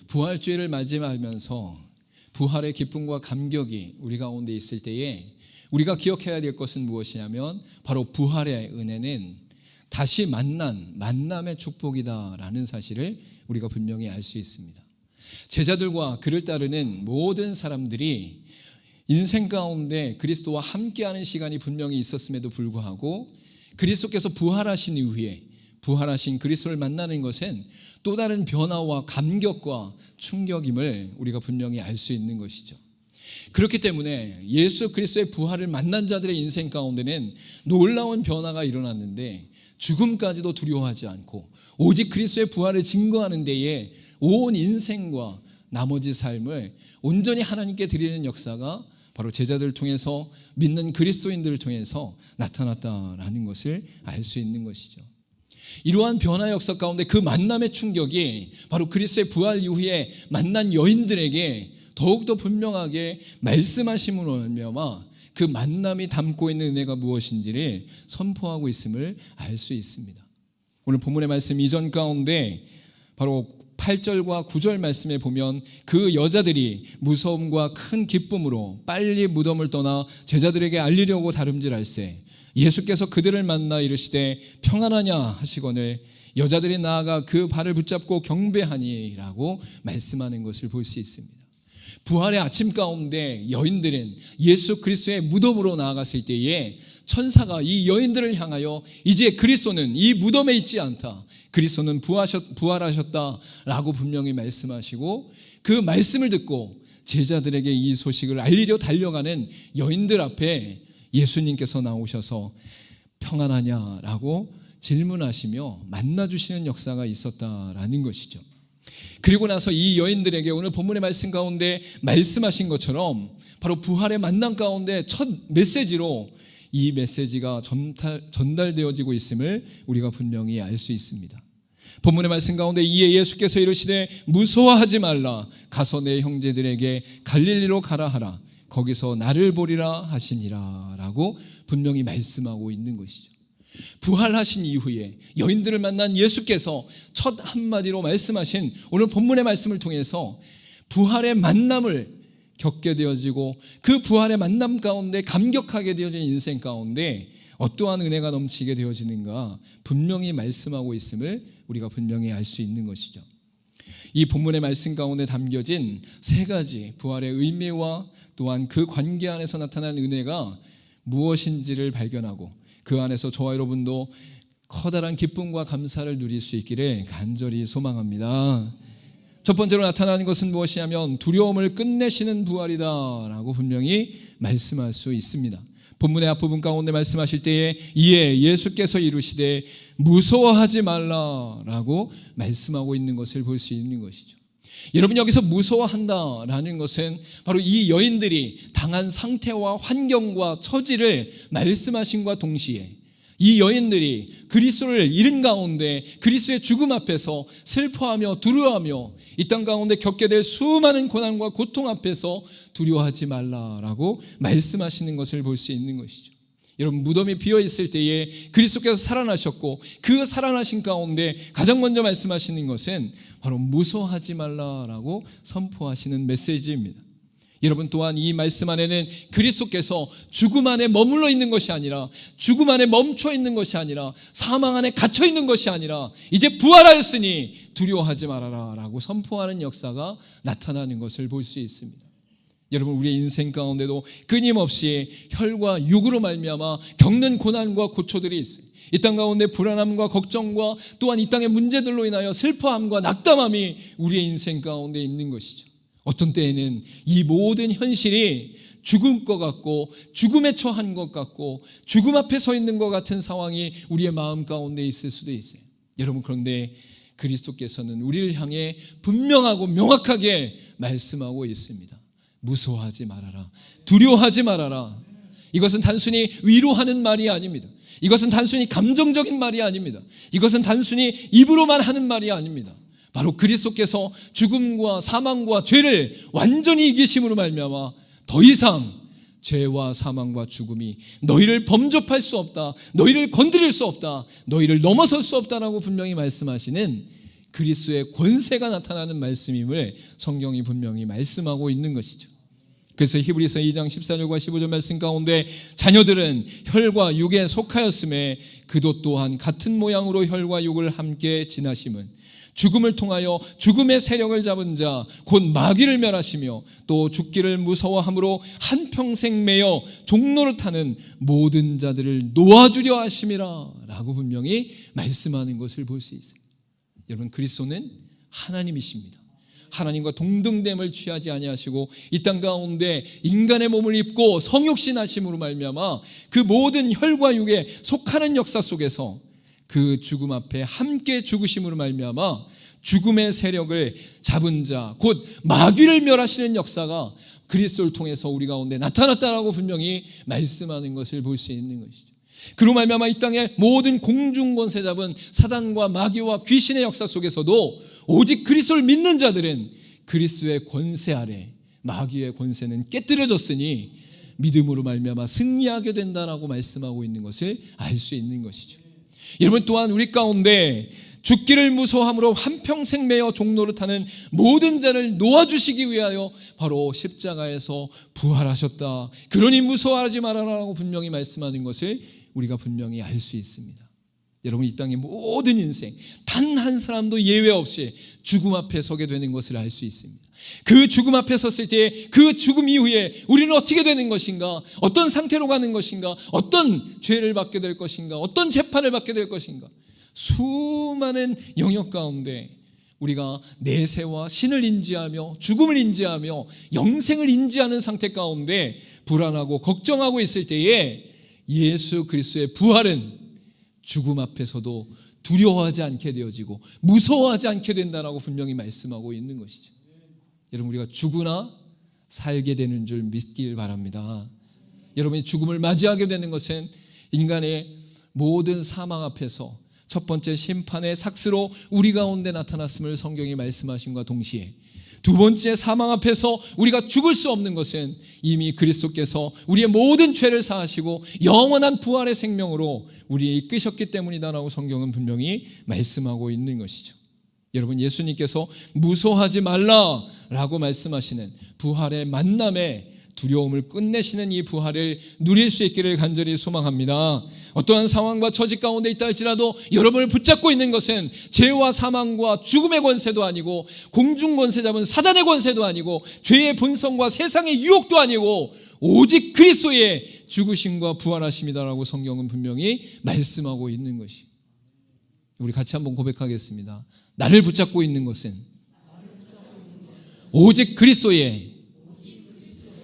부활주의를 맞이하면서 부활의 기쁨과 감격이 우리 가운데 있을 때에 우리가 기억해야 될 것은 무엇이냐면 바로 부활의 은혜는 다시 만남의 축복이다라는 사실을 우리가 분명히 알 수 있습니다. 제자들과 그를 따르는 모든 사람들이 인생 가운데 그리스도와 함께하는 시간이 분명히 있었음에도 불구하고 그리스도께서 부활하신 이후에 부활하신 그리스도를 만나는 것은 또 다른 변화와 감격과 충격임을 우리가 분명히 알 수 있는 것이죠. 그렇기 때문에 예수 그리스도의 부활을 만난 자들의 인생 가운데는 놀라운 변화가 일어났는데 죽음까지도 두려워하지 않고 오직 그리스도의 부활을 증거하는 데에 온 인생과 나머지 삶을 온전히 하나님께 드리는 역사가 바로 제자들을 통해서 믿는 그리스도인들을 통해서 나타났다라는 것을 알 수 있는 것이죠. 이러한 변화 역사 가운데 그 만남의 충격이 바로 그리스도의 부활 이후에 만난 여인들에게 더욱더 분명하게 말씀하심으로 말미암아 그 만남이 담고 있는 은혜가 무엇인지를 선포하고 있음을 알 수 있습니다. 오늘 본문의 말씀 이전 가운데 바로 8절과 9절 말씀에 보면 그 여자들이 무서움과 큰 기쁨으로 빨리 무덤을 떠나 제자들에게 알리려고 다름질할세 예수께서 그들을 만나 이르시되 평안하냐 하시거늘 여자들이 나아가 그 발을 붙잡고 경배하니라고 말씀하는 것을 볼 수 있습니다. 부활의 아침 가운데 여인들은 예수 그리스도의 무덤으로 나아갔을 때에 천사가 이 여인들을 향하여 이제 그리스도는 이 무덤에 있지 않다, 그리스도는 부활하셨다라고 분명히 말씀하시고 그 말씀을 듣고 제자들에게 이 소식을 알리려 달려가는 여인들 앞에 예수님께서 나오셔서 평안하냐라고 질문하시며 만나주시는 역사가 있었다라는 것이죠. 그리고 나서 이 여인들에게 오늘 본문의 말씀 가운데 말씀하신 것처럼 바로 부활의 만남 가운데 첫 메시지로 이 메시지가 전달되어지고 있음을 우리가 분명히 알 수 있습니다. 본문의 말씀 가운데 이에 예수께서 이르시되 무서워하지 말라 가서 내 형제들에게 갈릴리로 가라 하라 거기서 나를 보리라 하시니라 라고 분명히 말씀하고 있는 것이죠. 부활하신 이후에 여인들을 만난 예수께서 첫 한마디로 말씀하신 오늘 본문의 말씀을 통해서 부활의 만남을 겪게 되어지고 그 부활의 만남 가운데 감격하게 되어진 인생 가운데 어떠한 은혜가 넘치게 되어지는가 분명히 말씀하고 있음을 우리가 분명히 알 수 있는 것이죠. 이 본문의 말씀 가운데 담겨진 세 가지 부활의 의미와 또한 그 관계 안에서 나타난 은혜가 무엇인지를 발견하고 그 안에서 저와 여러분도 커다란 기쁨과 감사를 누릴 수 있기를 간절히 소망합니다. 첫 번째로 나타나는 것은 무엇이냐면 두려움을 끝내시는 부활이다라고 분명히 말씀할 수 있습니다. 본문의 앞부분 가운데 말씀하실 때에 이에 예수께서 이르시되 무서워하지 말라라고 말씀하고 있는 것을 볼 수 있는 것이죠. 여러분 여기서 무서워한다라는 것은 바로 이 여인들이 당한 상태와 환경과 처지를 말씀하신과 동시에 이 여인들이 그리스도를 잃은 가운데 그리스도의 죽음 앞에서 슬퍼하며 두려워하며 이 땅 가운데 겪게 될 수많은 고난과 고통 앞에서 두려워하지 말라라고 말씀하시는 것을 볼 수 있는 것이죠. 여러분 무덤이 비어있을 때에 그리스도께서 살아나셨고 그 살아나신 가운데 가장 먼저 말씀하시는 것은 바로 무서워하지 말라라고 선포하시는 메시지입니다. 여러분 또한 이 말씀 안에는 그리스도께서 죽음 안에 머물러 있는 것이 아니라 죽음 안에 멈춰 있는 것이 아니라 사망 안에 갇혀 있는 것이 아니라 이제 부활하였으니 두려워하지 말아라 라고 선포하는 역사가 나타나는 것을 볼 수 있습니다. 여러분 우리의 인생 가운데도 끊임없이 혈과 육으로 말미암아 겪는 고난과 고초들이 있어요. 이 땅 가운데 불안함과 걱정과 또한 이 땅의 문제들로 인하여 슬퍼함과 낙담함이 우리의 인생 가운데 있는 것이죠. 어떤 때에는 이 모든 현실이 죽을 것 같고 죽음에 처한 것 같고 죽음 앞에 서 있는 것 같은 상황이 우리의 마음 가운데 있을 수도 있어요. 여러분 그런데 그리스도께서는 우리를 향해 분명하고 명확하게 말씀하고 있습니다. 무서워하지 말아라. 두려워하지 말아라. 이것은 단순히 위로하는 말이 아닙니다. 이것은 단순히 감정적인 말이 아닙니다. 이것은 단순히 입으로만 하는 말이 아닙니다. 바로 그리스도께서 죽음과 사망과 죄를 완전히 이기심으로 말미암아 더 이상 죄와 사망과 죽음이 너희를 범접할 수 없다, 너희를 건드릴 수 없다, 너희를 넘어설 수 없다라고 분명히 말씀하시는 그리스도의 권세가 나타나는 말씀임을 성경이 분명히 말씀하고 있는 것이죠. 그래서 히브리서 2장 14절과 15절 말씀 가운데 자녀들은 혈과 육에 속하였음에 그도 또한 같은 모양으로 혈과 육을 함께 지나심은 죽음을 통하여 죽음의 세력을 잡은 자 곧 마귀를 멸하시며 또 죽기를 무서워함으로 한평생 매여 종노릇하는 모든 자들을 놓아주려 하심이라 라고 분명히 말씀하는 것을 볼 수 있어요. 여러분, 그리스도는 하나님이십니다. 하나님과 동등됨을 취하지 아니하시고 이 땅 가운데 인간의 몸을 입고 성육신하심으로 말미암아 그 모든 혈과 육에 속하는 역사 속에서 그 죽음 앞에 함께 죽으심으로 말미암아 죽음의 세력을 잡은 자 곧 마귀를 멸하시는 역사가 그리스도를 통해서 우리 가운데 나타났다라고 분명히 말씀하는 것을 볼 수 있는 것이죠. 그로 말미암아 이 땅의 모든 공중권세 잡은 사단과 마귀와 귀신의 역사 속에서도 오직 그리스도를 믿는 자들은 그리스도의 권세 아래 마귀의 권세는 깨뜨려졌으니 믿음으로 말미암아 승리하게 된다라고 말씀하고 있는 것을 알 수 있는 것이죠. 여러분, 또한 우리 가운데 죽기를 무서워함으로 한평생 매여 종노릇하는 모든 자를 놓아주시기 위하여 바로 십자가에서 부활하셨다. 그러니 무서워하지 말아라라고 분명히 말씀하는 것을 우리가 분명히 알 수 있습니다. 여러분, 이 땅의 모든 인생 단 한 사람도 예외 없이 죽음 앞에 서게 되는 것을 알 수 있습니다. 그 죽음 앞에 섰을 때 그 죽음 이후에 우리는 어떻게 되는 것인가, 어떤 상태로 가는 것인가, 어떤 죄를 받게 될 것인가, 어떤 재판을 받게 될 것인가, 수많은 영역 가운데 우리가 내세와 신을 인지하며 죽음을 인지하며 영생을 인지하는 상태 가운데 불안하고 걱정하고 있을 때에 예수 그리스도의 부활은 죽음 앞에서도 두려워하지 않게 되어지고 무서워하지 않게 된다라고 분명히 말씀하고 있는 것이죠. 여러분, 우리가 죽으나 살게 되는 줄 믿길 바랍니다. 여러분이 죽음을 맞이하게 되는 것은 인간의 모든 사망 앞에서 첫 번째 심판의 삭스로 우리 가운데 나타났음을 성경이 말씀하심과 동시에 두 번째 사망 앞에서 우리가 죽을 수 없는 것은 이미 그리스도께서 우리의 모든 죄를 사하시고 영원한 부활의 생명으로 우리를 이끄셨기 때문이다라고 성경은 분명히 말씀하고 있는 것이죠. 여러분, 예수님께서 무서워하지 말라라고 말씀하시는 부활의 만남에 두려움을 끝내시는 이 부활을 누릴 수 있기를 간절히 소망합니다. 어떠한 상황과 처지 가운데 있다 할지라도 여러분을 붙잡고 있는 것은 죄와 사망과 죽음의 권세도 아니고 공중 권세 잡은 사단의 권세도 아니고 죄의 본성과 세상의 유혹도 아니고 오직 그리스도의 죽으심과 부활하심이다라고 성경은 분명히 말씀하고 있는 것이. 우리 같이 한번 고백하겠습니다. 나를 붙잡고 있는 것은 오직 그리스도의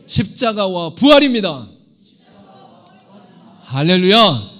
십자가와 부활입니다. 할렐루야.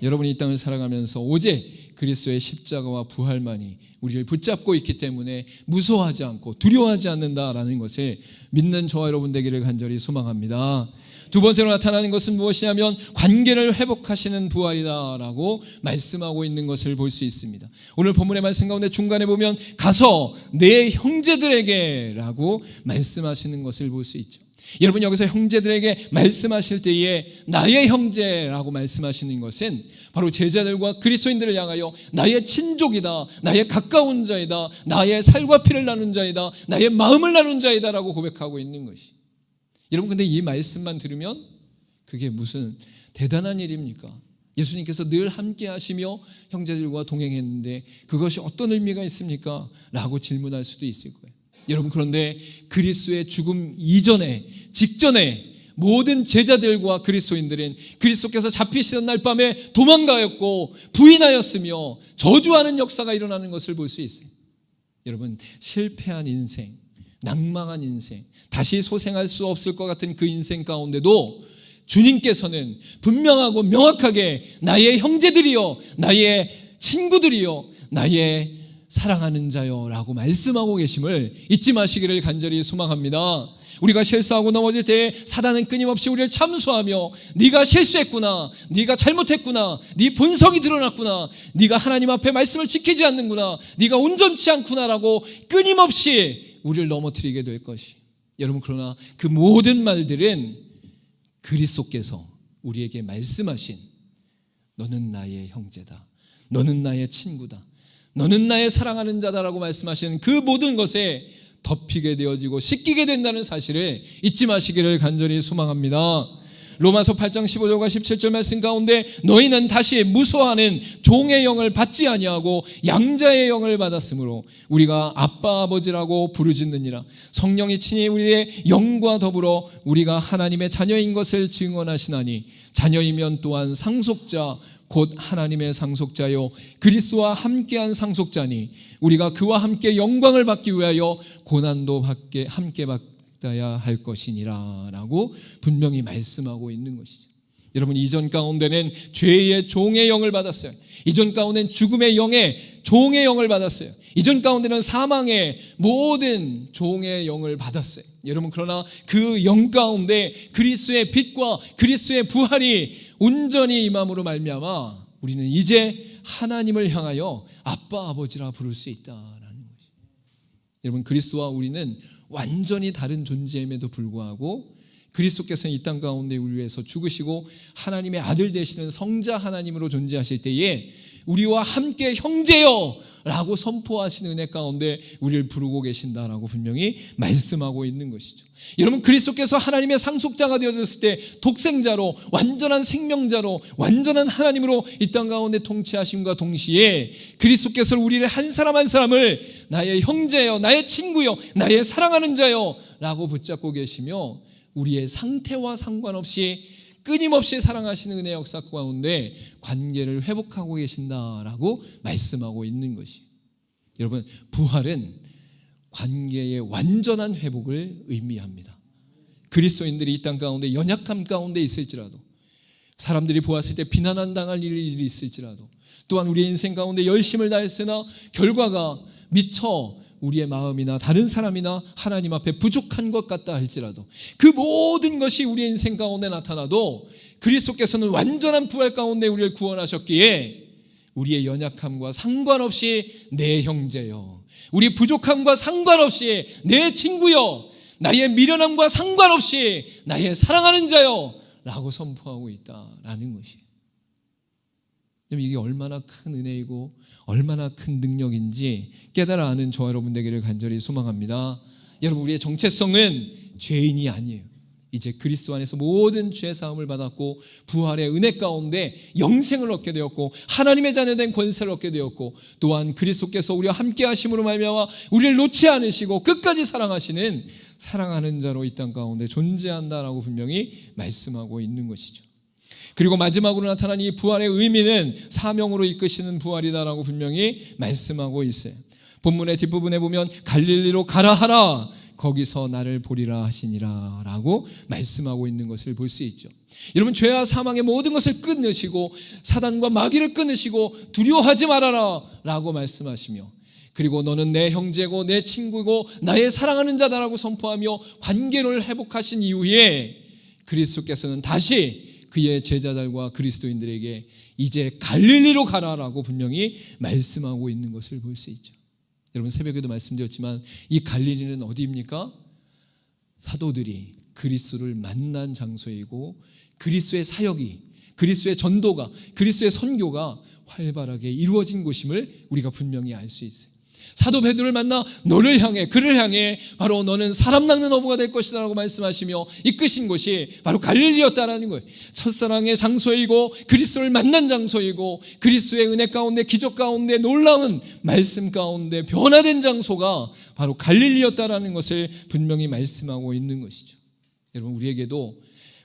여러분이 이 땅을 살아가면서 오직 그리스도의 십자가와 부활만이 우리를 붙잡고 있기 때문에 무서워하지 않고 두려워하지 않는다라는 것을 믿는 저와 여러분 되기를 간절히 소망합니다. 두 번째로 나타나는 것은 무엇이냐면 관계를 회복하시는 부활이다라고 말씀하고 있는 것을 볼 수 있습니다. 오늘 본문의 말씀 가운데 중간에 보면 가서 내 형제들에게라고 말씀하시는 것을 볼 수 있죠. 여러분, 여기서 형제들에게 말씀하실 때에 나의 형제라고 말씀하시는 것은 바로 제자들과 그리스도인들을 향하여 나의 친족이다, 나의 가까운 자이다, 나의 살과 피를 나눈 자이다, 나의 마음을 나눈 자이다라고 고백하고 있는 것이. 여러분, 근데 이 말씀만 들으면 그게 무슨 대단한 일입니까? 예수님께서 늘 함께 하시며 형제들과 동행했는데 그것이 어떤 의미가 있습니까? 라고 질문할 수도 있을 거예요. 여러분, 그런데 그리스도의 죽음 이전에 직전에 모든 제자들과 그리스도인들은 그리스도께서 잡히시던 날 밤에 도망가였고 부인하였으며 저주하는 역사가 일어나는 것을 볼 수 있어요. 여러분, 실패한 인생, 낭망한 인생, 다시 소생할 수 없을 것 같은 그 인생 가운데도 주님께서는 분명하고 명확하게 나의 형제들이요, 나의 친구들이요, 나의 사랑하는 자요 라고 말씀하고 계심을 잊지 마시기를 간절히 소망합니다. 우리가 실수하고 넘어질 때 사단은 끊임없이 우리를 참소하며 네가 실수했구나, 네가 잘못했구나, 네 본성이 드러났구나, 네가 하나님 앞에 말씀을 지키지 않는구나, 네가 온전치 않구나라고 끊임없이 우리를 넘어뜨리게 될 것이. 여러분, 그러나 그 모든 말들은 그리스도께서 우리에게 말씀하신 너는 나의 형제다, 너는 나의 친구다, 너는 나의 사랑하는 자다라고 말씀하시는 그 모든 것에 덮이게 되어지고 씻기게 된다는 사실을 잊지 마시기를 간절히 소망합니다. 로마서 8장 15절과 17절 말씀 가운데 너희는 다시 무소하는 종의 영을 받지 아니하고 양자의 영을 받았으므로 우리가 아빠 아버지라고 부르짖느니라. 성령이 친히 우리의 영과 더불어 우리가 하나님의 자녀인 것을 증언하시나니 자녀이면 또한 상속자 곧 하나님의 상속자요 그리스도와 함께한 상속자니 우리가 그와 함께 영광을 받기 위하여 고난도 함께 받아야 할 것이니라 라고 분명히 말씀하고 있는 것이죠. 여러분, 이전 가운데는 죄의 종의 영을 받았어요. 이전 가운데는 죽음의 영의 종의 영을 받았어요. 이전 가운데는 사망의 모든 종의 영을 받았어요. 여러분, 그러나 그 영 가운데 그리스도의 빛과 그리스도의 부활이 온전히 임함으로 말미암아 우리는 이제 하나님을 향하여 아빠 아버지라 부를 수 있다라는 것이죠. 여러분, 그리스도와 우리는 완전히 다른 존재임에도 불구하고 그리스도께서는 이 땅 가운데 우리 위해서 죽으시고 하나님의 아들 되시는 성자 하나님으로 존재하실 때에 우리와 함께 형제여 라고 선포하시는 은혜 가운데 우리를 부르고 계신다라고 분명히 말씀하고 있는 것이죠. 여러분, 그리스도께서 하나님의 상속자가 되어졌을 때 독생자로 완전한 생명자로 완전한 하나님으로 이 땅 가운데 통치하심과 동시에 그리스도께서 우리를 한 사람 한 사람을 나의 형제여 나의 친구여 나의 사랑하는 자여 라고 붙잡고 계시며 우리의 상태와 상관없이 끊임없이 사랑하시는 은혜 역사 가운데 관계를 회복하고 계신다라고 말씀하고 있는 것이. 여러분, 부활은 관계의 완전한 회복을 의미합니다. 그리스도인들이 이 땅 가운데 연약함 가운데 있을지라도, 사람들이 보았을 때 비난한 당할 일이 있을지라도, 또한 우리의 인생 가운데 열심을 다했으나 결과가 미처 우리의 마음이나 다른 사람이나 하나님 앞에 부족한 것 같다 할지라도 그 모든 것이 우리의 인생 가운데 나타나도 그리스도께서는 완전한 부활 가운데 우리를 구원하셨기에 우리의 연약함과 상관없이 내 형제여, 우리 부족함과 상관없이 내 친구여, 나의 미련함과 상관없이 나의 사랑하는 자여 라고 선포하고 있다라는 것이에요. 이게 얼마나 큰 은혜이고 얼마나 큰 능력인지 깨달아 아는 저와 여러분 되기를 간절히 소망합니다. 여러분, 우리의 정체성은 죄인이 아니에요. 이제 그리스도 안에서 모든 죄 사함을 받았고 부활의 은혜 가운데 영생을 얻게 되었고 하나님의 자녀된 권세를 얻게 되었고 또한 그리스도께서 우리와 함께 하심으로 말미암아 우리를 놓지 않으시고 끝까지 사랑하시는 사랑하는 자로 이 땅 가운데 존재한다라고 분명히 말씀하고 있는 것이죠. 그리고 마지막으로 나타난 이 부활의 의미는 사명으로 이끄시는 부활이다라고 분명히 말씀하고 있어요. 본문의 뒷부분에 보면 갈릴리로 가라 하라 거기서 나를 보리라 하시니라 라고 말씀하고 있는 것을 볼 수 있죠. 여러분, 죄와 사망의 모든 것을 끊으시고 사단과 마귀를 끊으시고 두려워하지 말아라 라고 말씀하시며, 그리고 너는 내 형제고 내 친구고 나의 사랑하는 자다라고 선포하며 관계를 회복하신 이후에 그리스도께서는 다시 그의 제자들과 그리스도인들에게 이제 갈릴리로 가라라고 분명히 말씀하고 있는 것을 볼 수 있죠. 여러분, 새벽에도 말씀드렸지만 이 갈릴리는 어디입니까? 사도들이 그리스도를 만난 장소이고 그리스도의 사역이, 그리스도의 전도가, 그리스도의 선교가 활발하게 이루어진 곳임을 우리가 분명히 알 수 있어요. 사도 베드로를 만나 너를 향해, 그를 향해 바로 너는 사람 낚는 어부가 될 것이다 라고 말씀하시며 이끄신 곳이 바로 갈릴리였다라는 거예요. 첫사랑의 장소이고 그리스도를 만난 장소이고 그리스도의 은혜 가운데, 기적 가운데, 놀라운 말씀 가운데 변화된 장소가 바로 갈릴리였다라는 것을 분명히 말씀하고 있는 것이죠. 여러분, 우리에게도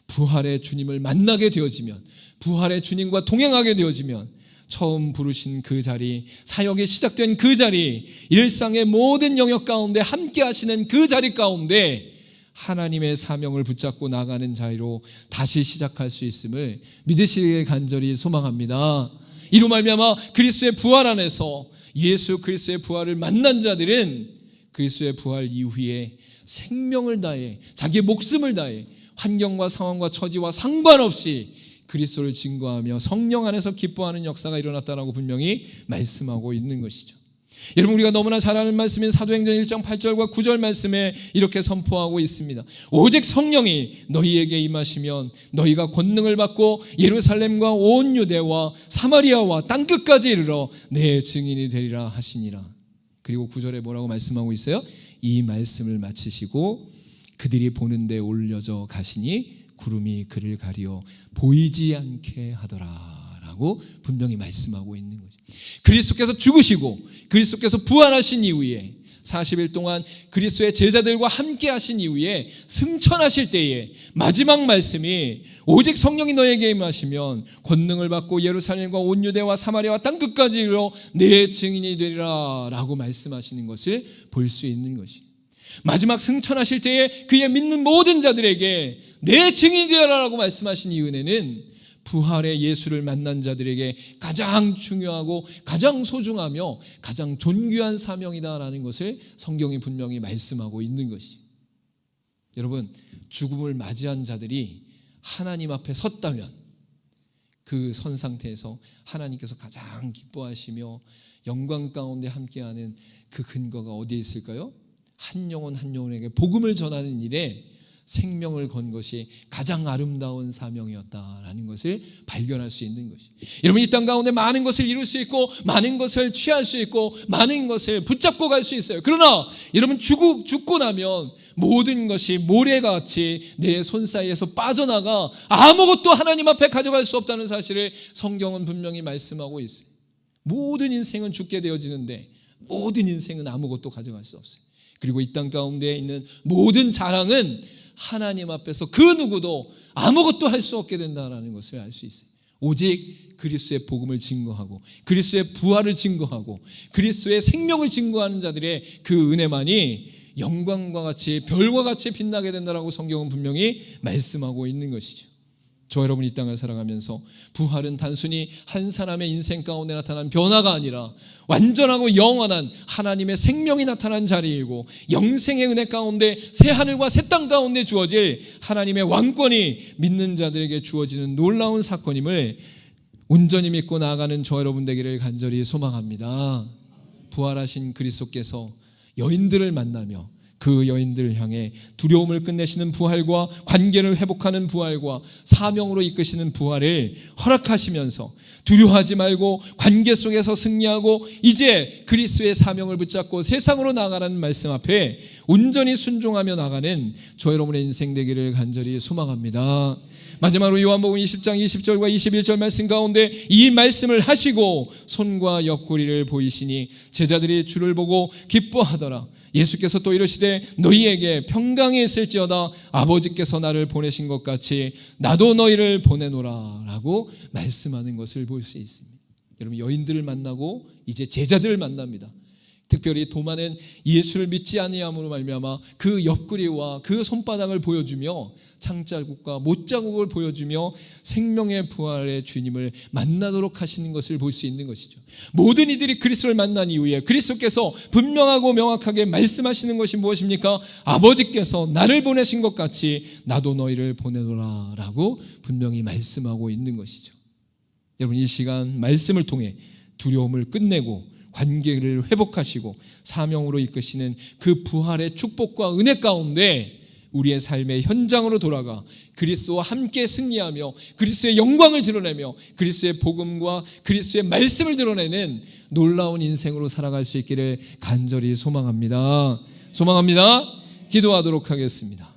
부활의 주님을 만나게 되어지면, 부활의 주님과 동행하게 되어지면 처음 부르신 그 자리, 사역이 시작된 그 자리, 일상의 모든 영역 가운데 함께 하시는 그 자리 가운데 하나님의 사명을 붙잡고 나가는 자리로 다시 시작할 수 있음을 믿으시길 간절히 소망합니다. 이로 말미암아 그리스도의 부활 안에서 예수 그리스도의 부활을 만난 자들은 그리스도의 부활 이후에 생명을 다해, 자기의 목숨을 다해 환경과 상황과 처지와 상관없이 그리스도를 증거하며 성령 안에서 기뻐하는 역사가 일어났다라고 분명히 말씀하고 있는 것이죠. 여러분, 우리가 너무나 잘 아는 말씀인 사도행전 1장 8절과 9절 말씀에 이렇게 선포하고 있습니다. 오직 성령이 너희에게 임하시면 너희가 권능을 받고 예루살렘과 온 유대와 사마리아와 땅끝까지 이르러 내 증인이 되리라 하시니라. 그리고 9절에 뭐라고 말씀하고 있어요? 이 말씀을 마치시고 그들이 보는데 올려져 가시니 구름이 그를 가리어 보이지 않게 하더라 라고 분명히 말씀하고 있는 거죠. 그리스도께서 죽으시고 그리스도께서 부활하신 이후에 40일 동안 그리스도의 제자들과 함께 하신 이후에 승천하실 때에 마지막 말씀이 오직 성령이 너에게 임하시면 권능을 받고 예루살렘과 온 유대와 사마리아와 땅끝까지 이르러 내 증인이 되리라 라고 말씀하시는 것을 볼 수 있는 것이, 마지막 승천하실 때에 그의 믿는 모든 자들에게 내 증인이 되리라고 말씀하신 이 은혜는 부활의 예수를 만난 자들에게 가장 중요하고 가장 소중하며 가장 존귀한 사명이다라는 것을 성경이 분명히 말씀하고 있는 것이, 여러분, 죽음을 맞이한 자들이 하나님 앞에 섰다면 그 선 상태에서 하나님께서 가장 기뻐하시며 영광 가운데 함께하는 그 근거가 어디에 있을까요? 한 영혼 한 영혼에게 복음을 전하는 일에 생명을 건 것이 가장 아름다운 사명이었다라는 것을 발견할 수 있는 것이, 여러분, 이 땅 가운데 많은 것을 이룰 수 있고 많은 것을 취할 수 있고 많은 것을 붙잡고 갈 수 있어요. 그러나 여러분, 죽고 나면 모든 것이 모래같이 내 손 사이에서 빠져나가 아무것도 하나님 앞에 가져갈 수 없다는 사실을 성경은 분명히 말씀하고 있어요. 모든 인생은 죽게 되어지는데 모든 인생은 아무것도 가져갈 수 없어요. 그리고 이 땅 가운데 있는 모든 자랑은 하나님 앞에서 그 누구도 아무것도 할 수 없게 된다는 것을 알 수 있어요. 오직 그리스도의 복음을 증거하고 그리스도의 부활을 증거하고 그리스도의 생명을 증거하는 자들의 그 은혜만이 영광과 같이 별과 같이 빛나게 된다라고 성경은 분명히 말씀하고 있는 것이죠. 저 여러분, 이 땅을 살아가면서 부활은 단순히 한 사람의 인생 가운데 나타난 변화가 아니라 완전하고 영원한 하나님의 생명이 나타난 자리이고 영생의 은혜 가운데 새 하늘과 새 땅 가운데 주어질 하나님의 왕권이 믿는 자들에게 주어지는 놀라운 사건임을 온전히 믿고 나아가는 저 여러분 되기를 간절히 소망합니다. 부활하신 그리스도께서 여인들을 만나며 그 여인들을 향해 두려움을 끝내시는 부활과 관계를 회복하는 부활과 사명으로 이끄시는 부활을 허락하시면서 두려워하지 말고 관계 속에서 승리하고 이제 그리스도의 사명을 붙잡고 세상으로 나아가라는 말씀 앞에 온전히 순종하며 나가는 저 여러분의 인생 되기를 간절히 소망합니다. 마지막으로 요한복음 20장 20절과 21절 말씀 가운데 이 말씀을 하시고 손과 옆구리를 보이시니 제자들이 주를 보고 기뻐하더라. 예수께서 또 이르시되 너희에게 평강이 있을지어다. 아버지께서 나를 보내신 것 같이 나도 너희를 보내노라 라고 말씀하는 것을 볼 수 있습니다. 여러분, 여인들을 만나고 이제 제자들을 만납니다. 특별히 도마는 예수를 믿지 아니함으로 말미암아 그 옆구리와 그 손바닥을 보여주며 창자국과 못자국을 보여주며 생명의 부활의 주님을 만나도록 하시는 것을 볼 수 있는 것이죠. 모든 이들이 그리스도를 만난 이후에 그리스도께서 분명하고 명확하게 말씀하시는 것이 무엇입니까? 아버지께서 나를 보내신 것 같이 나도 너희를 보내노라 라고 분명히 말씀하고 있는 것이죠. 여러분, 이 시간 말씀을 통해 두려움을 끝내고 관계를 회복하시고 사명으로 이끄시는 그 부활의 축복과 은혜 가운데 우리의 삶의 현장으로 돌아가 그리스도와 함께 승리하며 그리스도의 영광을 드러내며 그리스도의 복음과 그리스도의 말씀을 드러내는 놀라운 인생으로 살아갈 수 있기를 간절히 소망합니다. 기도하도록 하겠습니다.